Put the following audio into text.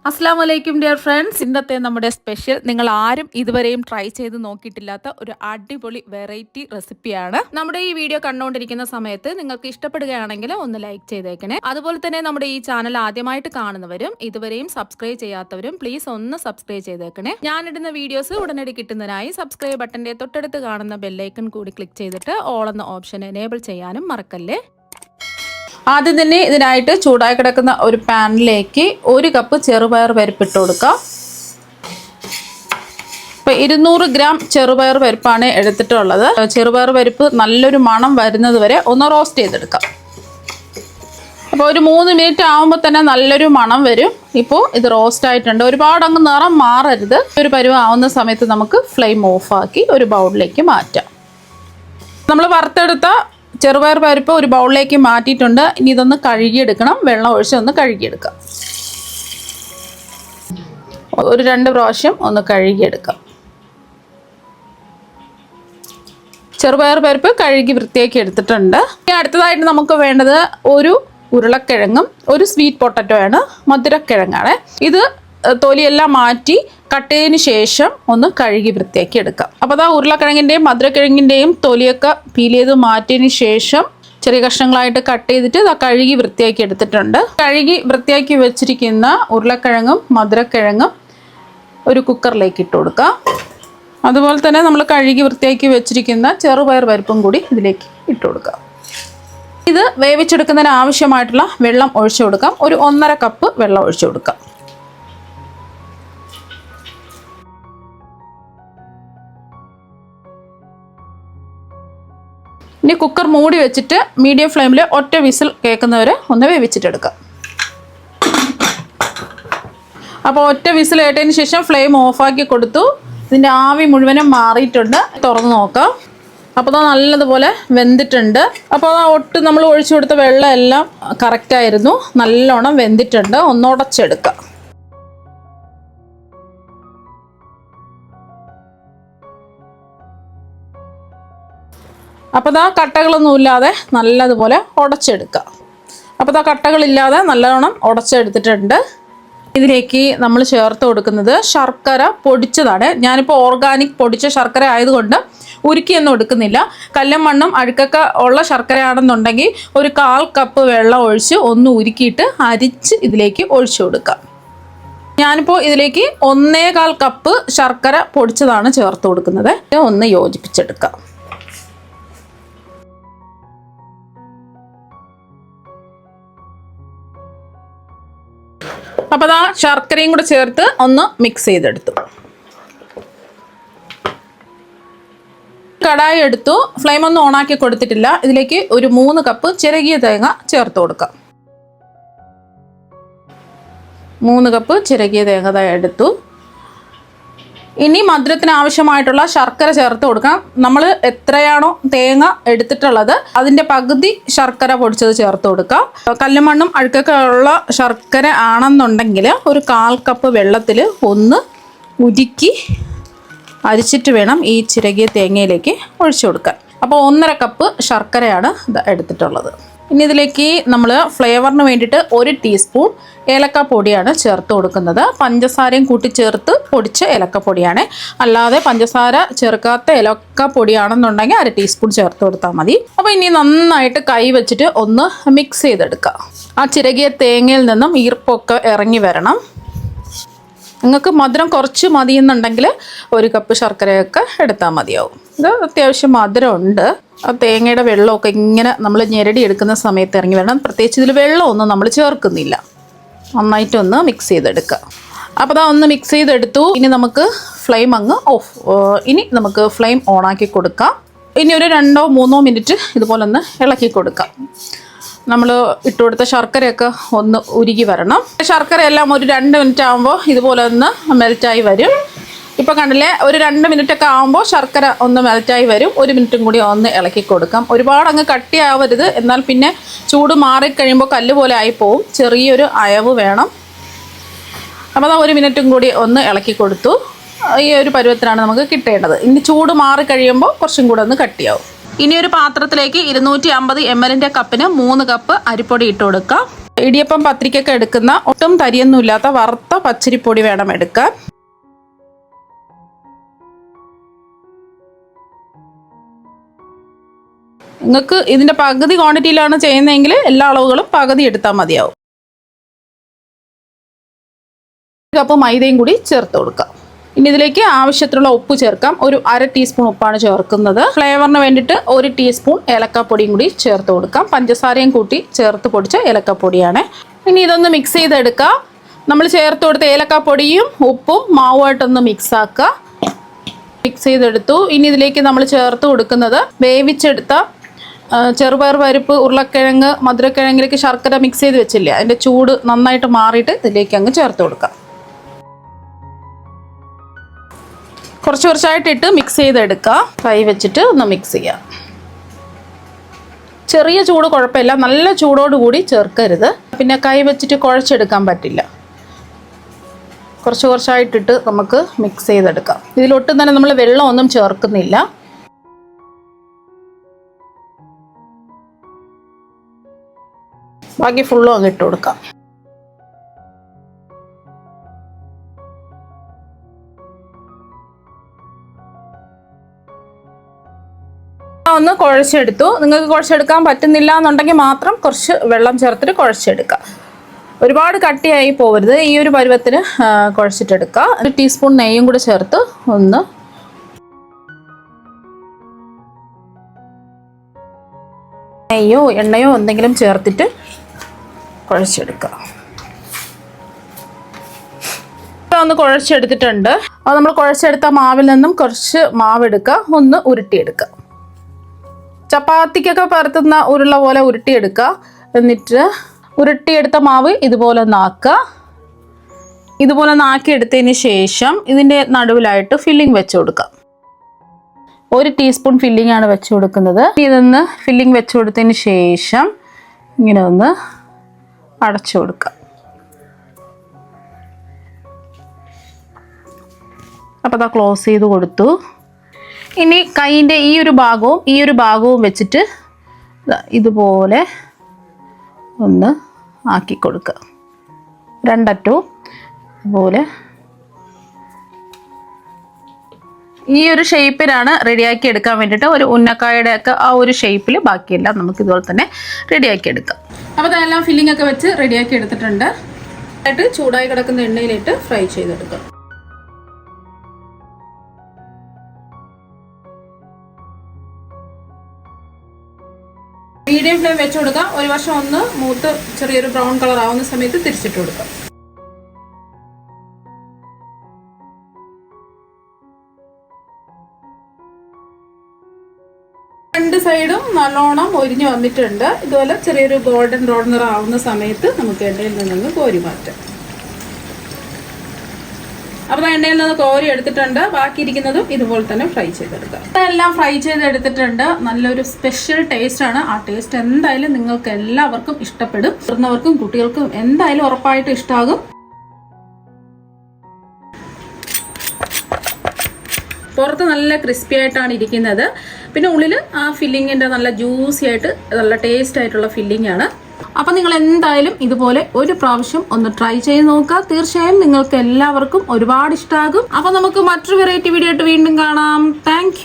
അസ്സലാമു അലൈക്കും dear friends. ഇന്നത്തെ നമ്മുടെ സ്പെഷ്യൽ നിങ്ങൾ ആരും ഇതുവരെയും ട്രൈ ചെയ്ത് നോക്കിയിട്ടില്ലാത്ത ഒരു അടിപൊളി വെറൈറ്റി റെസിപ്പിയാണ്. നമ്മുടെ ഈ വീഡിയോ കണ്ടുകൊണ്ടിരിക്കുന്ന സമയത്ത് നിങ്ങൾക്ക് ഇഷ്ടപ്പെടുകയാണെങ്കിൽ ഒന്ന് ലൈക്ക് ചെയ്തേക്കണേ. അതുപോലെ തന്നെ നമ്മുടെ ഈ ചാനൽ ആദ്യമായിട്ട് കാണുന്നവരും ഇതുവരെയും സബ്സ്ക്രൈബ് ചെയ്യാത്തവരും പ്ലീസ് ഒന്ന് സബ്സ്ക്രൈബ് ചെയ്തേക്കണേ. ഞാനിടുന്ന വീഡിയോസ് ഉടനടി കിട്ടുന്നതിനായി സബ്സ്ക്രൈബ് ബട്ടന്റെ തൊട്ടടുത്ത് കാണുന്ന ബെല്ലൈക്കൺ കൂടി ക്ലിക്ക് ചെയ്തിട്ട് ഓൾ എന്ന ഓപ്ഷൻ എനേബിൾ ചെയ്യാനും മറക്കല്ലേ. ആദ്യം തന്നെ ഇതിനായിട്ട് ചൂടായി കിടക്കുന്ന ഒരു പാനിലേക്ക് 1 കപ്പ് ചെറുപയർ പരിപ്പിട്ട് കൊടുക്കാം. ഇപ്പോൾ 200 ഗ്രാം ചെറുപയർ പരിപ്പാണ് എടുത്തിട്ടുള്ളത്. ചെറുപയർ പരിപ്പ് നല്ലൊരു മണം വരുന്നത് വരെ ഒന്ന് റോസ്റ്റ് ചെയ്തെടുക്കാം. അപ്പോൾ ഒരു 3 മിനിറ്റ് ആകുമ്പോൾ തന്നെ നല്ലൊരു മണം വരും. ഇപ്പോൾ ഇത് റോസ്റ്റ് ആയിട്ടുണ്ട്. ഒരുപാട് അങ്ങ് നിറം മാറരുത്. ഒരു പരുവം ആവുന്ന സമയത്ത് നമുക്ക് ഫ്ലെയിം ഓഫാക്കി ഒരു ബൗളിലേക്ക് മാറ്റാം. നമ്മൾ വറുത്തെടുത്ത ചെറുപയർ പരിപ്പ് ഒരു ബൗളിലേക്ക് മാറ്റിയിട്ടുണ്ട്. ഇനി ഇതൊന്ന് കഴുകിയെടുക്കണം. വെള്ളം ഒഴിച്ച് ഒന്ന് കഴുകിയെടുക്കാം. ഒരു 2 പ്രാവശ്യം ഒന്ന് കഴുകിയെടുക്കാം. ചെറുപയർ പരിപ്പ് കഴുകി വൃത്തിയാക്കി എടുത്തിട്ടുണ്ട്. ഇനി അടുത്തതായിട്ട് നമുക്ക് വേണ്ടത് ഒരു ഉരുളക്കിഴങ്ങും ഒരു സ്വീറ്റ് പൊട്ടറ്റോയാണ്. മധുരക്കിഴങ്ങാണ് ഇത്. തൊലിയെല്ലാം മാറ്റി കട്ട് ചെയ്തതിന് ശേഷം ഒന്ന് കഴുകി വൃത്തിയാക്കി എടുക്കാം. അപ്പോൾ അതാ ഉരുളക്കിഴങ്ങിൻ്റെയും മധുരക്കിഴങ്ങിൻ്റെയും തൊലിയൊക്കെ പീൽ ചെയ്ത് മാറ്റിയതിന് ശേഷം ചെറിയ കഷ്ണങ്ങളായിട്ട് കട്ട് ചെയ്തിട്ട് ഇതാ കഴുകി വൃത്തിയാക്കി എടുത്തിട്ടുണ്ട്. കഴുകി വൃത്തിയാക്കി വെച്ചിരിക്കുന്ന ഉരുളക്കിഴങ്ങും മധുരക്കിഴങ്ങും ഒരു കുക്കറിലേക്ക് ഇട്ട് കൊടുക്കാം. അതുപോലെ തന്നെ നമ്മൾ കഴുകി വൃത്തിയാക്കി വെച്ചിരിക്കുന്ന ചെറുപയർ പരിപ്പും കൂടി ഇതിലേക്ക് ഇട്ട് കൊടുക്കാം. ഇത് വേവിച്ചെടുക്കുന്നതിന് ആവശ്യമായിട്ടുള്ള വെള്ളം ഒഴിച്ചു കൊടുക്കാം. ഒരു 1.5 കപ്പ് വെള്ളം ഒഴിച്ചു കൊടുക്കാം. ഇനി കുക്കർ മൂടി വെച്ചിട്ട് മീഡിയം ഫ്ലെയിമിൽ ഒറ്റ വിസിൽ കേൾക്കുന്നവരെ ഒന്ന് വേവിച്ചിട്ടെടുക്കാം. അപ്പോൾ ഒറ്റ വിസിൽ കേട്ടതിന് ശേഷം ഫ്ലെയിം ഓഫാക്കി കൊടുത്തു. ഇതിൻ്റെ ആവി മുഴുവനും മാറിയിട്ടുണ്ട്. തുറന്ന് നോക്കാം. അപ്പോൾ അത് നല്ലതുപോലെ വെന്തിട്ടുണ്ട്. അപ്പോൾ ആ ഒട്ട് നമ്മൾ ഒഴിച്ചു കൊടുത്ത വെള്ളം എല്ലാം കറക്റ്റായിരുന്നു. നല്ലോണം വെന്തിട്ടുണ്ട്. ഒന്ന് ഉടച്ചെടുക്കാം. അപ്പോൾ ആ കട്ടകളൊന്നും ഇല്ലാതെ നല്ലതുപോലെ ഉടച്ചെടുക്കുക. അപ്പോൾ ആ കട്ടകളില്ലാതെ നല്ലോണം ഉടച്ചെടുത്തിട്ടുണ്ട്. ഇതിലേക്ക് നമ്മൾ ചേർത്ത് കൊടുക്കുന്നത് ശർക്കര പൊടിച്ചതാണ്. ഞാനിപ്പോൾ ഓർഗാനിക് പൊടിച്ച ശർക്കര ആയതുകൊണ്ട് ഉരുക്കിയൊന്നും എടുക്കുന്നില്ല. കല്ലും മണ്ണും അഴുക്കൊക്കെ ഉള്ള ശർക്കരയാണെന്നുണ്ടെങ്കിൽ ഒരു 1/4 കപ്പ് വെള്ളം ഒഴിച്ച് ഒന്ന് ഉരുക്കിയിട്ട് അരിച്ച് ഇതിലേക്ക് ഒഴിച്ചു കൊടുക്കാം. ഞാനിപ്പോൾ ഇതിലേക്ക് 1/4 കപ്പ് ശർക്കര പൊടിച്ചതാണ് ചേർത്ത് കൊടുക്കുന്നത്. ഒന്ന് യോജിപ്പിച്ചെടുക്കാം. അപ്പോൾ ആ ശർക്കരയും കൂടെ ചേർത്ത് ഒന്ന് മിക്സ് ചെയ്തെടുത്തു. കടായി എടുത്തു. ഫ്ലെയിം ഒന്നും ഓണാക്കി കൊടുത്തിട്ടില്ല. ഇതിലേക്ക് ഒരു 3 കപ്പ് ചിരകിയ തേങ്ങ ചേർത്ത് കൊടുക്കാം. 3 കപ്പ് ചിരകിയ തേങ്ങ എടുത്തു. ഇനി മധുരത്തിന് ആവശ്യമായിട്ടുള്ള ശർക്കര ചേർത്ത് കൊടുക്കാം. നമ്മൾ എത്രയാണോ തേങ്ങ എടുത്തിട്ടുള്ളത് അതിൻ്റെ പകുതി ശർക്കര പൊടിച്ചത് ചേർത്ത് കൊടുക്കാം. കല്ലുമണ്ണും അഴുക്കൊക്കെ ഉള്ള ശർക്കര ആണെന്നുണ്ടെങ്കിൽ ഒരു 1/4 കപ്പ് വെള്ളത്തിൽ ഒന്ന് ഉരുക്കി അരിച്ചിട്ട് വേണം ഈ ചിരകിയ തേങ്ങയിലേക്ക് ഒഴിച്ചു കൊടുക്കാൻ. അപ്പോൾ 1.5 കപ്പ് ശർക്കരയാണ് ഇത് എടുത്തിട്ടുള്ളത്. ഇനി ഇതിലേക്ക് നമ്മൾ ഫ്ലേവറിന് വേണ്ടിയിട്ട് 1 ടീസ്പൂൺ ഏലക്കപ്പൊടിയാണ് ചേർത്ത് കൊടുക്കുന്നത്. പഞ്ചസാരയും കൂട്ടി ചേർത്ത് പൊടിച്ച ഏലക്കപ്പൊടിയാണ്. അല്ലാതെ പഞ്ചസാര ചേർക്കാത്ത ഏലക്കപ്പൊടിയാണെന്നുണ്ടെങ്കിൽ 1/2 ടീസ്പൂൺ ചേർത്ത് കൊടുത്താൽ മതി. അപ്പോൾ ഇനി നന്നായിട്ട് കൈ വെച്ചിട്ട് ഒന്ന് മിക്സ് ചെയ്തെടുക്കുക. ആ ചിരകിയ തേങ്ങയിൽ നിന്നും ഈർപ്പൊക്കെ ഇറങ്ങി വരണം. നിങ്ങൾക്ക് മധുരം കുറച്ച് മതിയെന്നുണ്ടെങ്കിൽ 1 കപ്പ് ശർക്കരയൊക്കെ എടുത്താൽ മതിയാവും. ഇത് അത്യാവശ്യം മധുരമുണ്ട്. ആ തേങ്ങയുടെ വെള്ളമൊക്കെ ഇങ്ങനെ നമ്മൾ ഞെരടി എടുക്കുന്ന സമയത്ത് ഇറങ്ങി വരണം. പ്രത്യേകിച്ച് ഇതിൽ വെള്ളമൊന്നും നമ്മൾ ചേർക്കുന്നില്ല. നന്നായിട്ടൊന്ന് മിക്സ് ചെയ്തെടുക്കുക. അപ്പോൾ അതാ ഒന്ന് മിക്സ് ചെയ്തെടുത്തു. ഇനി നമുക്ക് ഫ്ലെയിം ഇനി നമുക്ക് ഫ്ലെയിം ഓണാക്കി കൊടുക്കാം. ഇനി ഒരു 2-3 മിനിറ്റ് ഇതുപോലെ ഒന്ന് ഇളക്കി കൊടുക്കാം. നമ്മൾ ഇട്ട് കൊടുത്ത ശർക്കരയൊക്കെ ഒന്ന് ഉരുകി വരണം. ശർക്കര എല്ലാം ഒരു 2 മിനിറ്റ് ആകുമ്പോൾ ഇതുപോലെ ഒന്ന് മെൽറ്റായി വരും. ഇപ്പോൾ കണ്ടില്ലേ, ഒരു 2 മിനിറ്റൊക്കെ ആകുമ്പോൾ ശർക്കര ഒന്ന് മെൽറ്റായി വരും. 1 മിനിറ്റും കൂടി ഒന്ന് ഇളക്കി കൊടുക്കാം. ഒരുപാട് അങ്ങ് കട്ടിയാവരുത്. എന്നാൽ പിന്നെ ചൂട് മാറിക്കഴിയുമ്പോൾ കല്ല് പോലെ ആയിപ്പോവും. ചെറിയൊരു അയവ് വേണം. അപ്പോൾ അത് 1 മിനിറ്റും കൂടി ഒന്ന് ഇളക്കി കൊടുത്തു. ഈ ഒരു പരുവത്തിനാണ് നമുക്ക് കിട്ടേണ്ടത്. ഇനി ചൂട് മാറിക്കഴിയുമ്പോൾ കുറച്ചും കൂടെ ഒന്ന് കട്ടിയാവും. ഇനി ഒരു പാത്രത്തിലേക്ക് 250 ml കപ്പിന് 3 കപ്പ് അരിപ്പൊടി ഇട്ട് കൊടുക്കാം. ഇടിയപ്പം പത്തിരിക്കൊക്കെ എടുക്കുന്ന ഒട്ടും തരിയൊന്നുമില്ലാത്ത വറുത്ത പച്ചരിപ്പൊടി വേണം എടുക്കാൻ. നിങ്ങൾക്ക് ഇതിൻ്റെ പകുതി ക്വാണ്ടിറ്റിയിലാണ് ചെയ്യുന്നതെങ്കിൽ എല്ലാ അളവുകളും പകുതി എടുത്താൽ മതിയാവും. 1 കപ്പ് മൈദയും കൂടി ചേർത്ത് കൊടുക്കാം. ഇനി ഇതിലേക്ക് ആവശ്യത്തിനുള്ള ഉപ്പ് ചേർക്കാം. ഒരു 1/2 ടീസ്പൂൺ ഉപ്പാണ് ചേർക്കുന്നത്. ഫ്ലേവറിന് വേണ്ടിയിട്ട് 1 ടീസ്പൂൺ ഏലക്കാപ്പൊടിയും കൂടി ചേർത്ത് കൊടുക്കാം. പഞ്ചസാരയും കൂട്ടി ചേർത്ത് പൊടിച്ച ഏലക്കാപ്പൊടിയാണ്. ഇനി ഇതൊന്ന് മിക്സ് ചെയ്തെടുക്കാം. നമ്മൾ ചേർത്ത് കൊടുത്ത ഏലക്കാപ്പൊടിയും ഉപ്പും മാവുമായിട്ടൊന്ന് മിക്സ് ആക്കുക. മിക്സ് ചെയ്തെടുത്തു. ഇനി ഇതിലേക്ക് നമ്മൾ ചേർത്ത് കൊടുക്കുന്നത് വേവിച്ചെടുത്ത ചെറുപയർ പരിപ്പ്, ഉരുളക്കിഴങ്ങ്, മധുരക്കിഴങ്ങിലേക്ക് ശർക്കര മിക്സ് ചെയ്ത് വെച്ചില്ലേ, അതിൻ്റെ ചൂട് നന്നായിട്ട് മാറിയിട്ട് ഇതിലേക്ക് അങ്ങ് ചേർത്ത് കൊടുക്കാം. കുറച്ച് കുറച്ചായിട്ടിട്ട് മിക്സ് ചെയ്തെടുക്കുക. കൈ വെച്ചിട്ട് ഒന്ന് മിക്സ് ചെയ്യാം. ചെറിയ ചൂട് കുഴപ്പമില്ല, നല്ല ചൂടോടുകൂടി ചേർക്കരുത്, പിന്നെ കൈ വെച്ചിട്ട് കുഴച്ചെടുക്കാൻ പറ്റില്ല. കുറച്ച് കുറച്ചായിട്ടിട്ട് നമുക്ക് മിക്സ് ചെയ്തെടുക്കാം. ഇതിലൊട്ടും തന്നെ നമ്മൾ വെള്ളമൊന്നും ചേർക്കുന്നില്ല. ബാക്കി ഫുള്ളും അങ്ങ് ഇട്ട് കൊടുക്കാം. ഒന്ന് കുഴച്ചെടുത്തു. നിങ്ങൾക്ക് കുഴച്ചെടുക്കാൻ പറ്റുന്നില്ല എന്നുണ്ടെങ്കിൽ മാത്രം കുറച്ച് വെള്ളം ചേർത്തിട്ട് കുഴച്ചെടുക്കുക. ഒരുപാട് കട്ടിയായി പോകരുത്. ഈ ഒരു പരുവത്തിന് കുഴച്ചിട്ടെടുക്കുക. 1 ടീസ്പൂൺ നെയ്യും കൂടെ ചേർത്ത് ഒന്ന് നെയ്യോ എണ്ണയോ എന്തെങ്കിലും ചേർത്തിട്ട് കുഴച്ചെടുക്കുക. ഒന്ന് കുഴച്ചെടുത്തിട്ടുണ്ട്. അത് നമ്മൾ കുഴച്ചെടുത്ത മാവിൽ നിന്നും കുറച്ച് മാവെടുക്കുക, ഒന്ന് ഉരുട്ടിയെടുക്കുക. ചപ്പാത്തിക്കൊക്കെ പരത്തുന്ന ഉരുള പോലെ ഉരുട്ടിയെടുക്കുക. എന്നിട്ട് ഉരുട്ടിയെടുത്ത മാവ് ഇതുപോലെ നാക്കുക. ഇതുപോലെ നാക്കിയെടുത്തതിന് ശേഷം ഇതിൻ്റെ നടുവിലായിട്ട് ഫില്ലിംഗ് വെച്ച് കൊടുക്കാം. 1 ടീസ്പൂൺ ഫില്ലിംഗ് ആണ് വെച്ച് കൊടുക്കുന്നത്. ഇതൊന്ന് ഫില്ലിംഗ് വെച്ച് കൊടുത്തതിന് ശേഷം ഇങ്ങനെ ഒന്ന് അടച്ചു കൊടുക്കാം. അപ്പോൾ അതാ ക്ലോസ് ചെയ്ത് കൊടുത്തു. ഇനി കൈയിൻ്റെ ഈ ഒരു ഭാഗവും വെച്ചിട്ട് ഇതുപോലെ ഒന്ന് ആക്കി കൊടുക്കുക. രണ്ടറ്റവും ഇതുപോലെ ഈ ഒരു ഷേപ്പിലാണ് റെഡിയാക്കി എടുക്കാൻ വേണ്ടിയിട്ട്. ഒരു ഉന്നക്കായുടെ ഒക്കെ ആ ഒരു ഷേപ്പിൽ ബാക്കിയെല്ലാം നമുക്ക് ഇതുപോലെ തന്നെ റെഡിയാക്കി എടുക്കാം. അപ്പോൾ അതെല്ലാം ഫില്ലിംഗ് ഒക്കെ വെച്ച് റെഡിയാക്കി എടുത്തിട്ടുണ്ട്. ആയിട്ട് ചൂടായി കിടക്കുന്ന എണ്ണയിലിട്ട് ഫ്രൈ ചെയ്തെടുക്കാം. മീഡിയം ഫ്ലെയിം വെച്ച് കൊടുക്കാം. ഒരു വശം ഒന്ന് മൂത്ത് ചെറിയൊരു ബ്രൗൺ കളർ ആവുന്ന സമയത്ത് തിരിച്ചിട്ട് കൊടുക്കാം. രണ്ട് സൈഡും നല്ലോണം ഒരിഞ്ഞു വന്നിട്ടുണ്ട്. ഇതുപോലെ ചെറിയൊരു ഗോൾഡൻ ബ്രൗൺ നിറം ആവുന്ന സമയത്ത് നമുക്ക് എണ്ണയിൽ നിന്ന് കോരി മാറ്റാം. അപ്പോൾ എണ്ണയിൽ നിന്ന് കോരി എടുത്തിട്ടുണ്ട്. ബാക്കി ഇരിക്കുന്നതും ഇതുപോലെ തന്നെ ഫ്രൈ ചെയ്തെടുക്കാം. എല്ലാം ഫ്രൈ ചെയ്തെടുത്തിട്ടുണ്ട്. നല്ലൊരു സ്പെഷ്യൽ ടേസ്റ്റ് ആണ്. ആ ടേസ്റ്റ് എന്തായാലും നിങ്ങൾക്ക് എല്ലാവർക്കും ഇഷ്ടപ്പെടും. മുതിർന്നവർക്കും കുട്ടികൾക്കും എന്തായാലും ഉറപ്പായിട്ട് ഇഷ്ടമാകും. പുറത്ത് നല്ല ക്രിസ്പി ആയിട്ടാണ് ഇരിക്കുന്നത്. പിന്നെ ഉള്ളിൽ ആ ഫില്ലിങ്ങിൻ്റെ നല്ല ജ്യൂസി ആയിട്ട് നല്ല ടേസ്റ്റ് ആയിട്ടുള്ള ഫില്ലിംഗ് ആണ്. അപ്പം നിങ്ങൾ എന്തായാലും ഇതുപോലെ ഒരു പ്രാവശ്യം ഒന്ന് ട്രൈ ചെയ്ത് നോക്കുക. തീർച്ചയായും നിങ്ങൾക്ക് എല്ലാവർക്കും ഒരുപാട് ഇഷ്ടമാകും. അപ്പം നമുക്ക് മറ്റൊരു വെറൈറ്റി വീഡിയോ ആയിട്ട് വീണ്ടും കാണാം. താങ്ക്